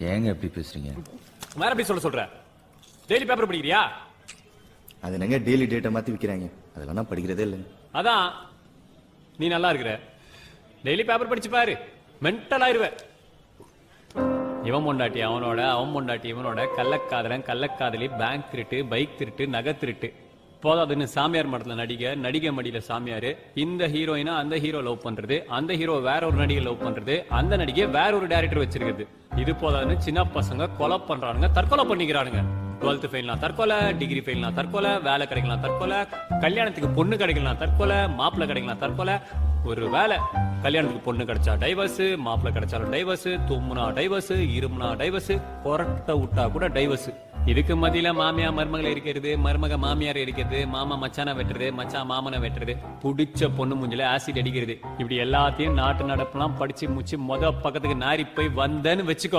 ஏங்க எப்படி பேசுறீங்க? வேற எப்படி சொல்ற? டெய்லி பேப்பர் படிக்கிறியா? அது என்னங்க டெய்லி டேட்டை மாத்தி விக்கிறாங்க, அதெல்லாம் நான் படிக்கிறதே இல்லைங்க. அதான் நீ நல்லா இருக்கிற, டெய்லி பேப்பர் படிச்சு பாரு, மென்டல் ஆயிருவ. இவன் பொண்டாட்டி அவனோட, அவன் பொண்டாட்டி இவனோட, கள்ளக்காதலன் கள்ளக்காதலி, பேங்க் திருட்டு, பைக் திருட்டு, நகை திருட்டு. போதாதுன்னு சாமியார் மடத்துல நடிகை மடியில சாமியாரு, இந்த ஹீரோயினா அந்த ஹீரோ லவ் பண்றது, அந்த ஹீரோ வேற ஒரு நடிகை லவ் பண்றது, அந்த நடிகை வேற ஒரு டைரக்டர் வச்சிருக்குது. இது போதாதுன்னு சின்ன பசங்க கொலை பண்றானுங்க, தற்கொலை பண்ணிக்கிறானுங்க. 12th ஃபெயில்னா தற்கொலை, டிகிரி ஃபெயில்னா தற்கொலை, வேலை கிடைக்கலாம் தற்கொலை, கல்யாணத்துக்கு பொண்ணு கிடைக்கலாம் தற்கொலை, மாப்பிள்ளை கிடைக்கலாம் தற்கொலை. ஒரு வேலை கல்யாணத்துக்கு பொண்ணு கிடைச்சா டைவர்ஸ், மாப்பிள்ளை கிடைச்சாலும் டைவர்ஸ், தும்முனா டைவர்ஸ், இருமுனா டைவர்ஸ், கொரட்டை விட்டா கூட டைவர்ஸ். இதுக்கு மத்தியில மாமியா மருமகளை இருக்கிறது, மருமக மாமியார் இருக்கிறது, மாமா மச்சான வெட்டுறது, மச்சான் மாமனை வெட்டுறது, புடிச்ச பொண்ணு முஞ்சில ஆசிட் அடிக்கிறது. இப்படி எல்லாத்தையும் நாட்டு நடப்பெல்லாம் படிச்சு முச்சு பக்கத்துக்கு நாரி போய் வந்தேன்னு வச்சுக்கோ.